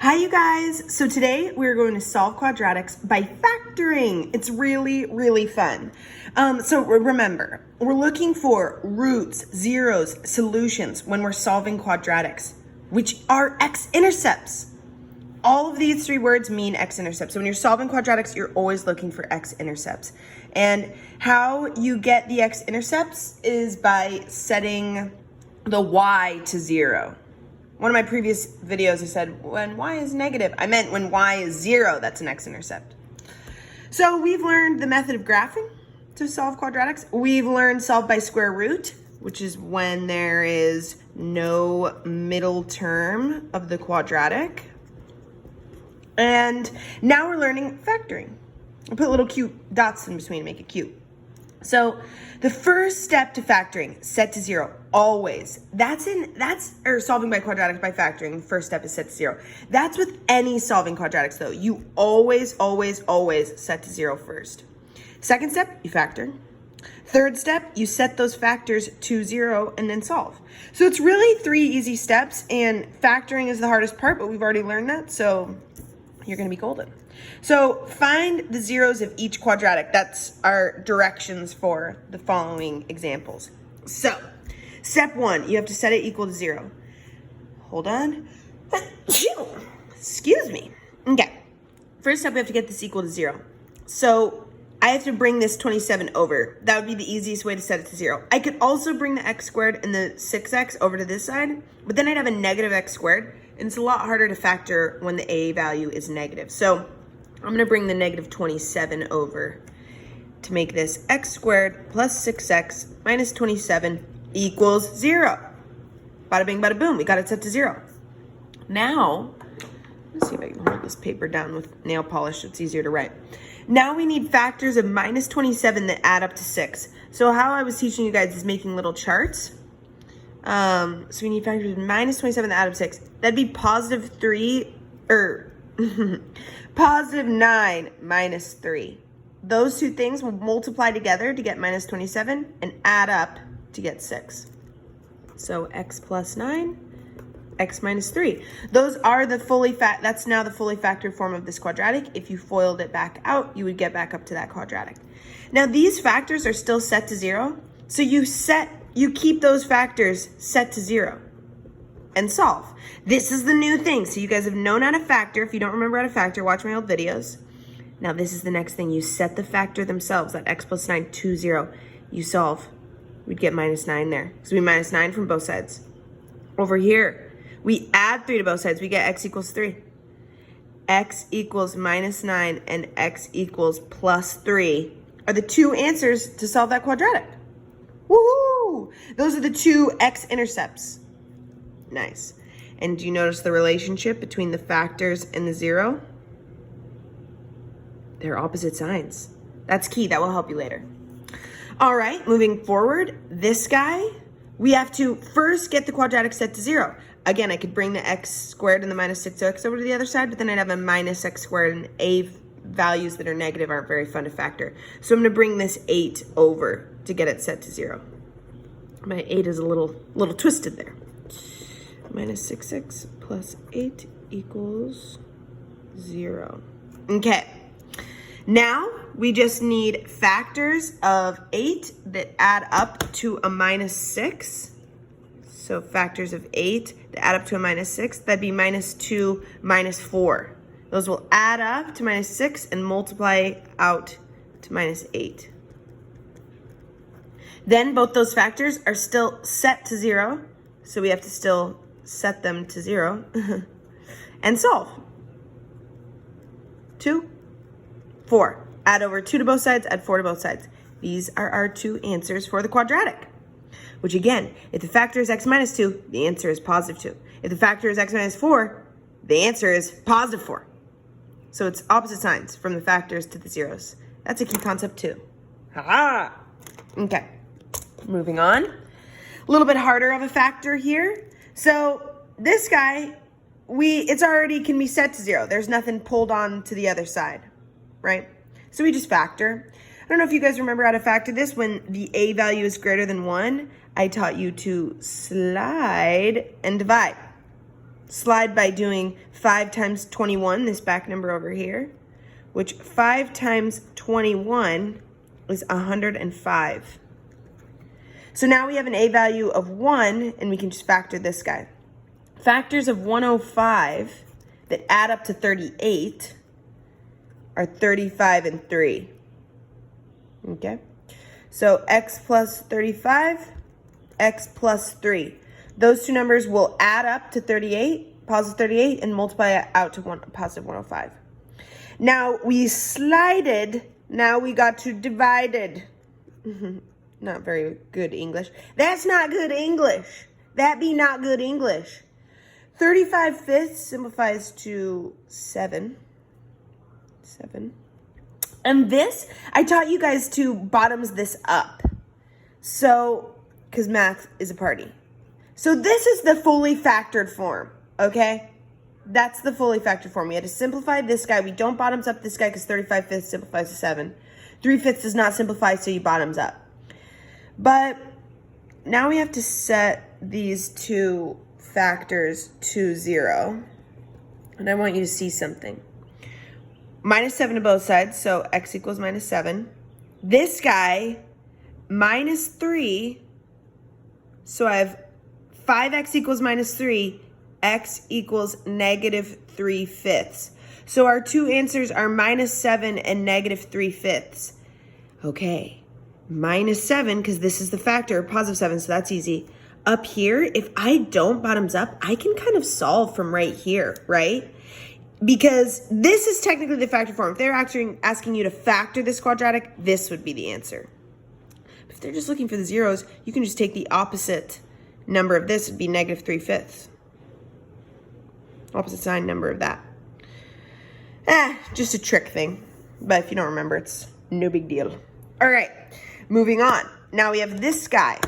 Hi you guys! So today we're going to solve quadratics by factoring. It's really fun. So remember, we're looking for roots, zeros, solutions when we're solving quadratics, which are x-intercepts. All of these three words mean x-intercepts. So when you're solving quadratics, you're always looking for x-intercepts. And how you get the x-intercepts is by setting the y to 0. One of my previous videos, I said, when y is negative, I meant when y is 0, that's an x-intercept. So we've learned the method of graphing to solve quadratics. We've learned solve by square root, which is when there is no middle term of the quadratic. And now we're learning factoring. I put little cute dots in between to make it cute. So the first step to factoring, set to 0, always. Or solving by quadratics by factoring, the first step is set to 0. That's with any solving quadratics though. You always set to 0 first. Second step, you factor. Third step, you set those factors to 0 and then solve. So it's really 3 easy steps, and factoring is the hardest part, but we've already learned that, so you're gonna be golden. So find the zeros of each quadratic. That's our directions for the following examples. So step 1, you have to set it equal to 0. Hold on. Excuse me. Okay. First step, we have to get this equal to 0. So I have to bring this 27 over. That would be the easiest way to set it to 0. I could also bring the x squared and the 6x over to this side, but then I'd have a negative x squared, and it's a lot harder to factor when the a value is negative. So I'm going to bring the negative 27 over to make this x squared plus 6x minus 27 equals 0. Bada bing, bada boom. We got it set to 0. Now, let's see if I can hold this paper down with nail polish so it's easier to write. Now we need factors of minus 27 that add up to 6. So how I was teaching you guys is making little charts. So we need factors of minus 27 that add up to 6. That'd be positive 3, or positive 9 minus 3. Those two things will multiply together to get minus 27 and add up to get 6. So x plus 9, x minus 3. Those are the that's now the fully factored form of this quadratic. If you FOILed it back out, you would get back up to that quadratic. Now these factors are still set to 0. So you keep those factors set to 0 and solve. This is the new thing. So you guys have known how to factor. If you don't remember how to factor, watch my old videos. Now this is the next thing. You set the factor themselves, that x plus 9 to 0. You solve. We'd get minus 9 there. So we minus 9 from both sides. Over here, we add 3 to both sides. We get x equals 3. X equals minus 9 and x equals plus 3 are the two answers to solve that quadratic. Woohoo! Those are the two x-intercepts. Nice. And do you notice the relationship between the factors and the 0? They're opposite signs. That's key. That will help you later. All right, moving forward, this guy, we have to first get the quadratic set to 0. Again, I could bring the x squared and the minus 6x over to the other side, but then I'd have a minus x squared, and a values that are negative aren't very fun to factor. So I'm going to bring this 8 over to get it set to 0. My 8 is a little twisted there. Minus 6x plus 8 equals 0. Okay. Now we just need factors of 8 that add up to a minus 6. So factors of 8 that add up to a minus 6. That'd be minus 2, minus 4. Those will add up to minus 6 and multiply out to minus 8. Then both those factors are still set to 0. So we have to still set them to 0 and solve. 2, 4. Add over 2 to both sides, add 4 to both sides. These are our two answers for the quadratic. Which again, if the factor is x minus 2, the answer is positive 2. If the factor is x minus 4, the answer is positive 4. So it's opposite signs from the factors to the zeros. That's a key concept too. Ha-ha! Okay, moving on. A little bit harder of a factor here. So this guy, it's already can be set to 0. There's nothing pulled on to the other side, right? So we just factor. I don't know if you guys remember how to factor this. When the a value is greater than 1, I taught you to slide and divide. slide by doing 5 times 21, this back number over here, which 5 times 21 is 105. So now we have an A value of 1, and we can just factor this guy. Factors of 105 that add up to 38 are 35 and 3. Okay? So x plus 35, x plus 3. Those two numbers will add up to 38, positive 38, and multiply it out to positive 105. Now we slided, now we got to divided. Not very good English. That's not good English. That be not good English. 35 fifths simplifies to 7. 7. And this, I taught you guys to bottoms this up. So, because math is a party. So this is the fully factored form, okay? That's the fully factored form. We had to simplify this guy. We don't bottoms up this guy because 35 fifths simplifies to 7. 3 fifths does not simplify, so you bottoms up. But now we have to set these two factors to 0. And I want you to see something. Minus 7 to both sides, so x equals minus 7. This guy, minus 3, so I have 5x equals minus 3, x equals negative 3 fifths. So our two answers are minus 7 and negative 3 fifths. Okay. Minus 7, because this is the factor, positive 7, so that's easy. Up here, if I don't bottoms up, I can kind of solve from right here, right? Because this is technically the factor form. If they're actually asking you to factor this quadratic, this would be the answer. If they're just looking for the zeros, you can just take the opposite number of this, would be negative 3 fifths. Opposite sign number of that. Just a trick thing. But if you don't remember, it's no big deal. All right. Moving on. Now we have this guy.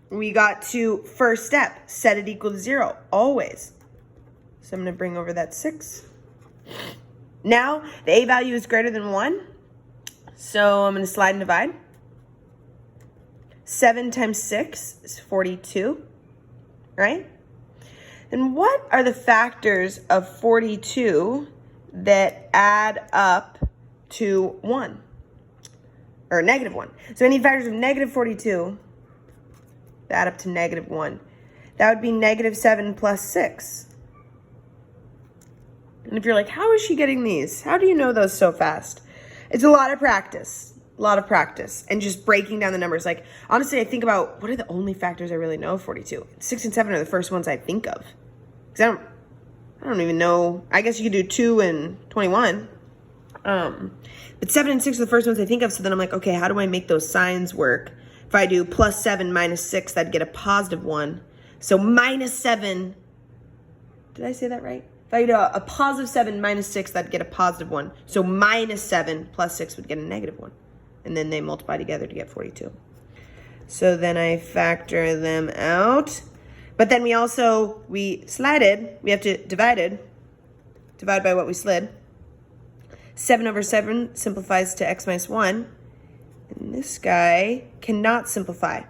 We got to first step, set it equal to 0, always. So I'm going to bring over that 6. Now the A value is greater than 1. So I'm going to slide and divide. 7 times 6 is 42, right? And what are the factors of 42 that add up to 1? Or negative 1. So any factors of negative 42 that add up to negative 1. That would be negative 7 plus 6. And if you're like, how is she getting these? How do you know those so fast? It's a lot of practice. A lot of practice. And just breaking down the numbers. Like, honestly, I think about what are the only factors I really know of 42? 6 and 7 are the first ones I think of. Because I don't even know. I guess you could do 2 and 21. But 7 and 6 are the first ones I think of, so then I'm like, okay, how do I make those signs work? If I do plus 7 minus 6, that'd get a positive 1. So minus 7, did I say that right? If I do a positive 7 minus 6, that'd get a positive 1. So minus 7 plus 6 would get a negative 1. And then they multiply together to get 42. So then I factor them out. But then we slided, we have to divide by what we slid. 7 over 7 simplifies to x minus 1. And this guy cannot simplify.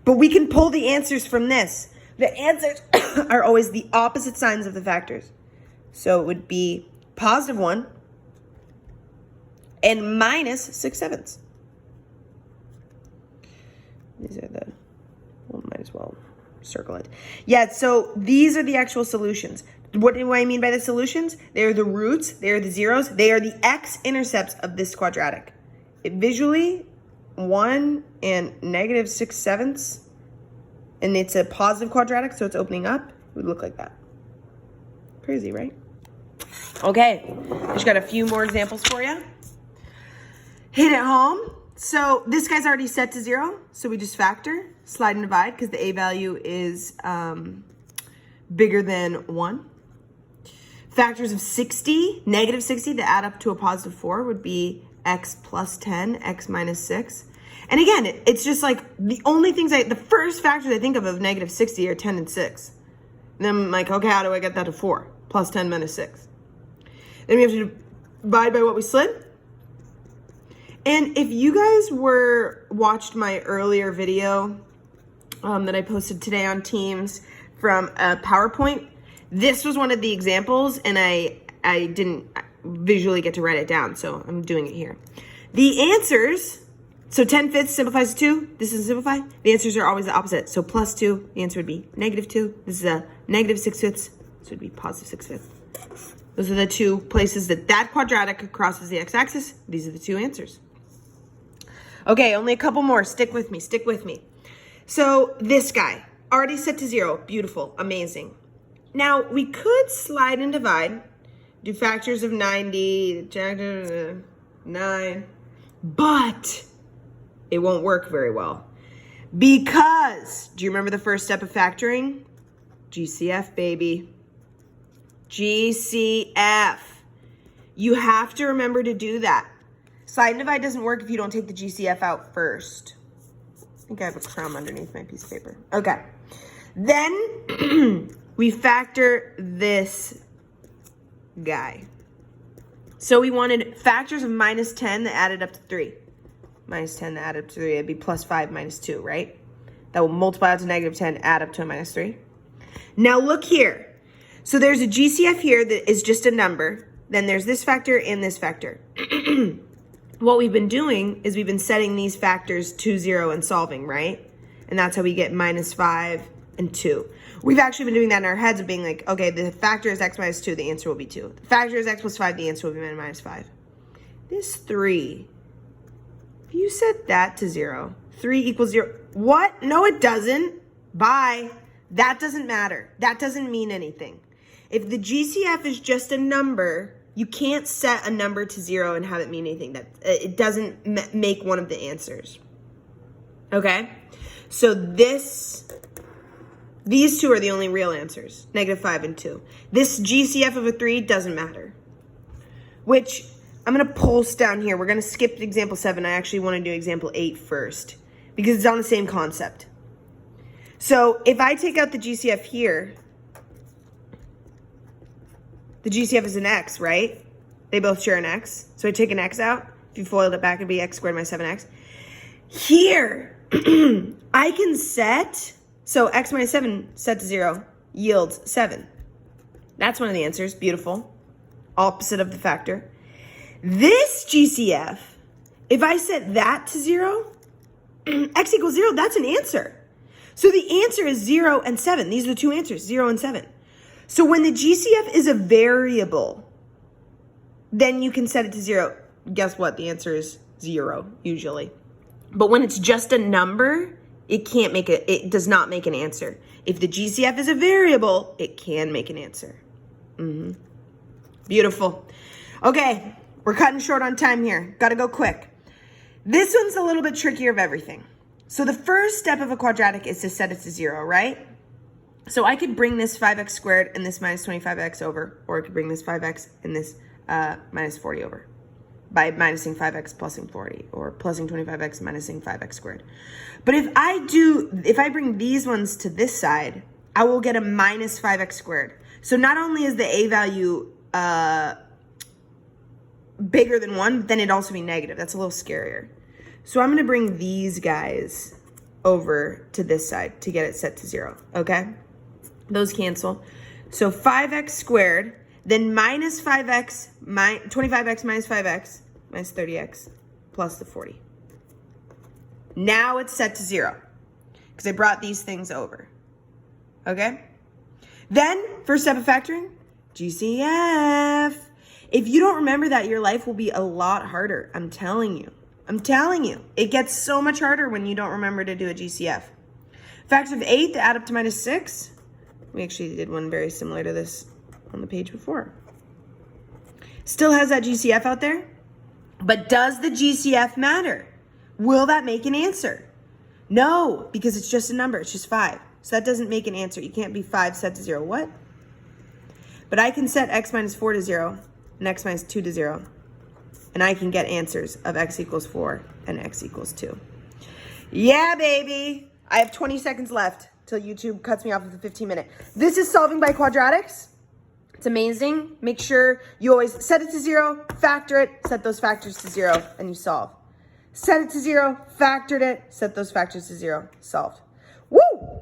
But we can pull the answers from this. The answers are always the opposite signs of the factors. So it would be positive 1 and minus 6/7. These are well, might as well circle it. Yeah, so these are the actual solutions. What do I mean by the solutions? They are the roots, they are the zeros, they are the x-intercepts of this quadratic. Visually, 1 and negative 6/7, and it's a positive quadratic, so it's opening up, it would look like that. Crazy, right? Okay, I just got a few more examples for you. Hit it home. So this guy's already set to 0, so we just factor, slide and divide, because the A value is bigger than 1. Factors of 60, negative 60, that add up to a positive 4 would be x plus 10, x minus 6. And again, it's just like the only things the first factors I think of negative 60 are 10 and 6. And then I'm like, okay, how do I get that to 4? Plus 10 minus 6. Then we have to divide by what we slid. And if you guys watched my earlier video that I posted today on Teams from a PowerPoint, This was one of the examples, and I didn't visually get to write it down, so I'm doing it here. The answers, so 10/5 simplifies to 2. This is simplify. The answers are always the opposite. So plus 2, the answer would be -2. This is a -6/5, so it would be +6/5. Those are the two places that quadratic crosses the x-axis. These are the two answers. Okay, only a couple more. Stick with me, stick with me. So this guy, already set to 0. Beautiful, amazing. Now, we could slide and divide, do factors of 90, 9, but it won't work very well. Because, do you remember the first step of factoring? GCF, baby. GCF. You have to remember to do that. Slide and divide doesn't work if you don't take the GCF out first. I think I have a crumb underneath my piece of paper. Okay. Then we factor this guy. So we wanted factors of -10 that added up to 3. -10 that added up to 3. It'd be +5 -2, right? That will multiply out to -10, add up to a -3. Now look here. So there's a GCF here that is just a number. Then there's this factor and this factor. What we've been doing is we've been setting these factors to 0 and solving, right? And that's how we get -5 and 2. We've actually been doing that in our heads of being like, okay, the factor is x minus 2, the answer will be 2. The factor is x plus 5, the answer will be -5. This 3, if you set that to 0, 3 equals 0. What? No, it doesn't. Bye. That doesn't matter. That doesn't mean anything. If the GCF is just a number, you can't set a number to 0 and have it mean anything. That it doesn't make one of the answers. Okay? So these two are the only real answers, -5 and 2. This GCF of a 3 doesn't matter. Which, I'm going to pulse down here. We're going to skip example 7. I actually want to do example 8 first, because it's on the same concept. So if I take out the GCF here, the GCF is an x, right? They both share an x. So I take an x out. If you FOILed it back, it'd be x squared minus 7x. Here, I can set, so x minus 7 set to 0 yields 7. That's one of the answers. Beautiful. Opposite of the factor. This GCF, if I set that to 0, x equals 0, that's an answer. So the answer is 0 and 7. These are the two answers, 0 and 7. So when the GCF is a variable, then you can set it to 0. Guess what? The answer is 0, usually. But when it's just a number, it does not make an answer. If the GCF is a variable, it can make an answer. Beautiful. Okay, we're cutting short on time here. Gotta go quick. This one's a little bit trickier of everything. So the first step of a quadratic is to set it to 0, right? So I could bring this 5x squared and this minus 25x over, or I could bring this 5x and this minus 40 over by minusing 5x plusing 40, or plusing 25x minusing 5x squared. But if I bring these ones to this side, I will get a minus 5x squared. So not only is the a value bigger than 1, but then it'd also be negative. That's a little scarier. So I'm going to bring these guys over to this side to get it set to 0, okay? Those cancel. So 5x squared, then minus 5x, 25x minus 5x, minus 30x, plus the 40. Now it's set to 0, because I brought these things over, okay? Then, first step of factoring, GCF. If you don't remember that, your life will be a lot harder, I'm telling you. I'm telling you, it gets so much harder when you don't remember to do a GCF. Factors of 8 that add up to minus 6. We actually did one very similar to this on the page before. Still has that GCF out there, but does the GCF matter? Will that make an answer? No, because it's just a number, it's just 5. So that doesn't make an answer. You can't be 5 set to 0, what? But I can set x minus 4 to 0 and x minus 2 to 0. And I can get answers of x equals 4 and x equals 2. Yeah, baby. I have 20 seconds left till YouTube cuts me off with a 15-minute. This is solving by quadratics. It's amazing. Make sure you always set it to 0, factor it, set those factors to 0, and you solve. Set it to 0, factored it, set those factors to 0, solved. Woo!